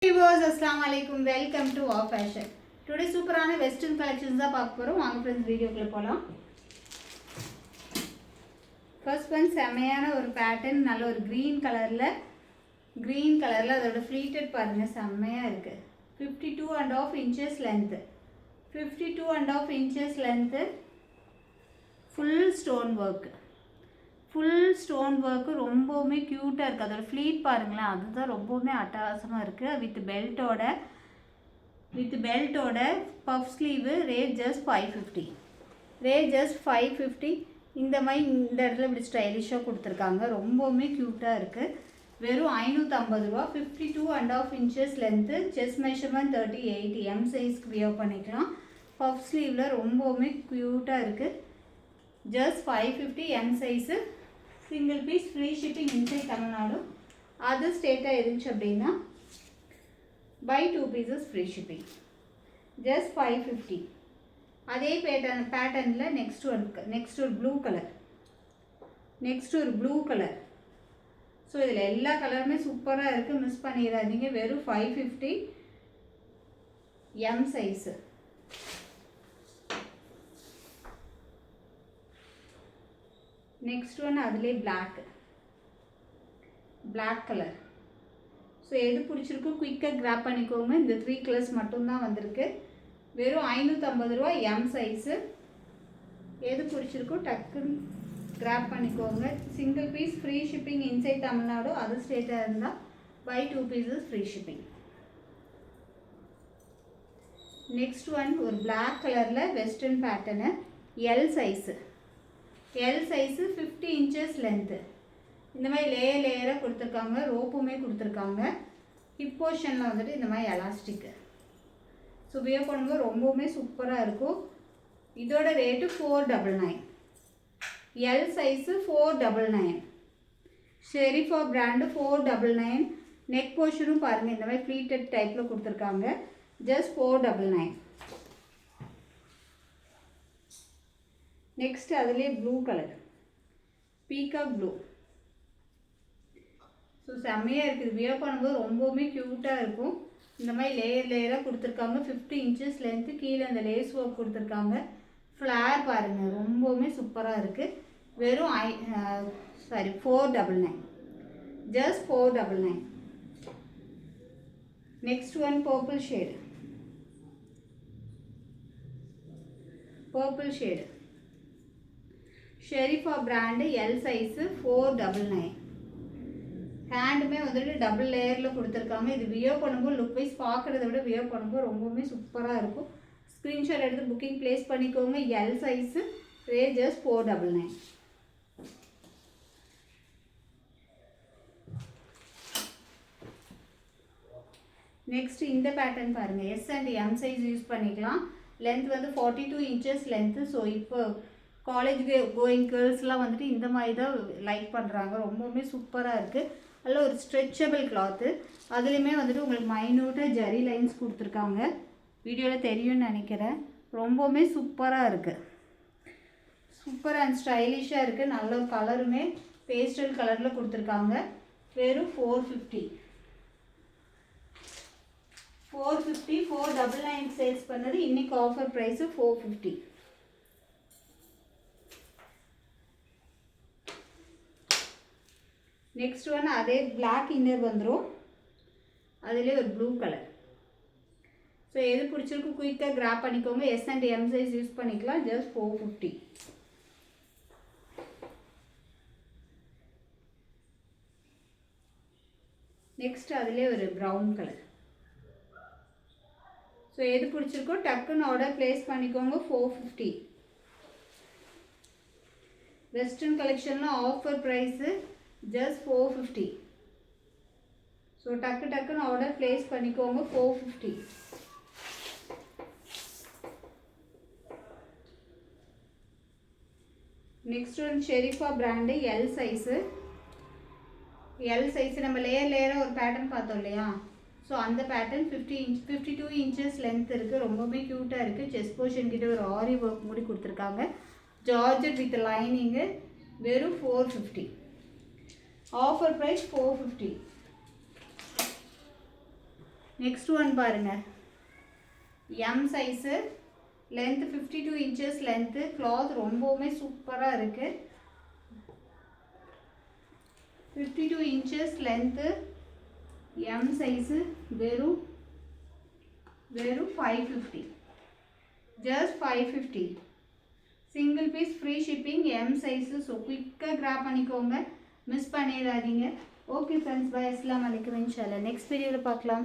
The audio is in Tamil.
Viewers, Assalamu alaikum. Welcome to Wow Fashion. Today சூப்பரான வெஸ்டர்ன் கலெக்ஷன்ஸ் தான் பார்க்க போறோம். வாங்க फ्रेंड्स வீடியோக்குள்ள போலாம். ஃபர்ஸ்ட் ஒன் செமையான ஒரு பேட்டர்ன், நல்ல ஒரு green கலர்ல அதோட ஃப்ளீட்டட் பாருங்க செமையா இருக்கு. 52.5 inches length. 52.5 inches length. Full stone work ரொம்பவுமே க்யூட்டாக இருக்குது. அதோட ஃப்ளீட் பாருங்களேன், அதுதான் ரொம்பவுமே அட்டகாசமாக இருக்குது. வித் பெல்ட்டோட பஃப் ஸ்லீவு. Rate just 550. இந்த மாதிரி இந்த இடத்துல இப்படி ஸ்டைலிஷாக கொடுத்துருக்காங்க. ரொம்பவுமே க்யூட்டாக இருக்குது. வெறும் 550 ரூபா. 52.5 inches length. Chest measurement 38 M சைஸ்க்கு வியர் பண்ணிக்கலாம். பஃப் ஸ்லீவில் ரொம்பவுமே க்யூட்டாக இருக்குது. Just 550 M size. Single piece free shipping inside Tamil Nadu. Other ஸ்டேட்டாக இருந்துச்சு அப்படின்னா buy 2 pieces free shipping. Just 550. அதே பேட்டர்னில் நெக்ஸ்ட் ஒரு ப்ளூ கலர். ஸோ இதில் எல்லா கலருமே சூப்பராக இருக்குது, மிஸ் பண்ணிடாதீங்க. வெறும் 550 எம் சைஸு. நெக்ஸ்ட் ஒன் அதிலே பிளாக் கலர். ஸோ எது பிடிச்சிருக்கோ குயிக்காக கிராப் பண்ணிக்கோங்க. இந்த 3 கலர்ஸ் மட்டும்தான் வந்திருக்கு. வெறும் 550 ரூபா எம் சைஸு. எது பிடிச்சிருக்கோ டக்குன்னு கிராப் பண்ணிக்கோங்க. Single piece free shipping inside Tamil Nadu. Other ஸ்டேட்டாக இருந்தால் buy 2 pieces free shipping. Next one ஒரு பிளாக் கலரில் western pattern. L size 50 inches length. இந்த மாதிரி லேயராக கொடுத்துருக்காங்க. ரோப்புமே கொடுத்துருக்காங்க. ஹிப் போர்ஷனில் வந்துட்டு இந்த மாதிரி எலாஸ்டிக்கு. ஸோ வியர் பண்ணும்போது ரொம்பவுமே சூப்பராக இருக்கும். இதோட rate 499. L size 499. Sherifa brand 499. Neck போர்ஷனும் பாருங்கள் இந்த மாதிரி ஃப்ளீட்டட் டைப்பில் கொடுத்துருக்காங்க. ஜஸ்ட் 499. நெக்ஸ்ட் அதிலே blue colour, peacock blue. So செம்மையாக இருக்குது. வியர் பண்ணும்போது ரொம்பவுமே க்யூட்டாக இருக்கும். இந்த மாதிரி லேயராக கொடுத்துருக்காங்க. 50 inches லென்த்து. கீழே அந்த லேஸ் ஒர்க் கொடுத்துருக்காங்க. ஃப்ளார் பாருங்கள் ரொம்பவுமே சூப்பராக இருக்குது. வெறும் 499. Just 499. Next one purple shade. Sherifa brand L size 499. ஹேண்டுமே வந்துட்டு டபுள் லேயரில் கொடுத்துருக்காங்க. இது வியர் பண்ணும்போது லுக் வைஸ் பார்க்குறத விட வியர் பண்ணும்போது ரொம்பவுமே சூப்பராக இருக்கும். ஸ்க்ரீன்ஷாட் எடுத்து புக்கிங் ப்ளேஸ் பண்ணிக்கோங்க. L size. Rate just 499. Next இந்த பேட்டர்ன் பாருங்கள். S and M size use பண்ணிக்கலாம். லென்த் வந்து 42 inches லென்த்து. ஸோ இப்போ காலேஜ் கோயிங் கேர்ள்ஸ்லாம் வந்துட்டு இந்த மாதிரி தான் லைக் பண்ணுறாங்க. ரொம்பவுமே சூப்பராக இருக்குது. அதில் ஒரு ஸ்ட்ரெச்சபிள் கிளாத்து. அதுலேயுமே வந்துட்டு உங்களுக்கு மைன்யூட்டாக ஜரி லைன்ஸ் கொடுத்துருக்காங்க. வீடியோவில் தெரியும்னு நினைக்கிறேன். ரொம்பவுமே சூப்பராக இருக்குது. சூப்பர் அண்ட் ஸ்டைலிஷாக இருக்குது. நல்ல ஒரு கலருமே பேஸ்டல் கலரில் கொடுத்துருக்காங்க. வெறும் 450. 499 சேல்ஸ் பண்ணது. இன்றைக்கி ஆஃபர் ப்ரைஸு 450. நெக்ஸ்ட் ஒன் அதே பிளாக் இன்னர் வந்துடும். அதிலே ஒரு ப்ளூ கலர். ஸோ எது பிடிச்சிருக்கு குயிக்காக கிராப் பண்ணிக்கோங்க. S and M size use பண்ணிக்கலாம். ஜஸ்ட் 450. நெக்ஸ்ட் அதிலே ஒரு ப்ரௌன் கலர். ஸோ எது பிடிச்சிருக்கோ டக்குன்னு ஆர்டர் ப்ளேஸ் பண்ணிக்கோங்க. 450. வெஸ்டர்ன் கலெக்ஷனில் ஆஃபர் ப்ரைஸு ஜஸ்ட் 450. ஸோ டக்குன்னு ஆர்டர் ப்ளேஸ் பண்ணிக்கோங்க. 450. Next one Sherifa brand L size. நம்ம லேயராக ஒரு பேட்டர்ன் பார்த்தோம் இல்லையா? ஸோ அந்த பேட்டர்ன் 52 inches லென்த் இருக்குது. ரொம்பவுமே க்யூட்டாக இருக்குது. செஸ்ட் போர்ஷன் கிட்ட ஒரு ஆரி ஒர்க் மூடி கொடுத்துருக்காங்க. Georgette with lining. வெறும் 450. Offer price 450. நெக்ஸ்ட் ஒன் பாருங்கள், M size, length 52 inches length, cloth ரொம்பவுமே சூப்பராக இருக்குது. 52 இன்ச்சஸ் லென்த்து, எம் சைஸு, வெறும் 550, just 550. Single piece free shipping, M size. So குயிக்காக கிராப் பண்ணிக்கோங்க, மிஸ் பண்ணிடாதீங்க. Okay friends, bye. அஸ்ஸலாமு அலைக்கும். இன்ஷால்லா நெக்ஸ்ட் வீடியோவில் பார்க்கலாம்.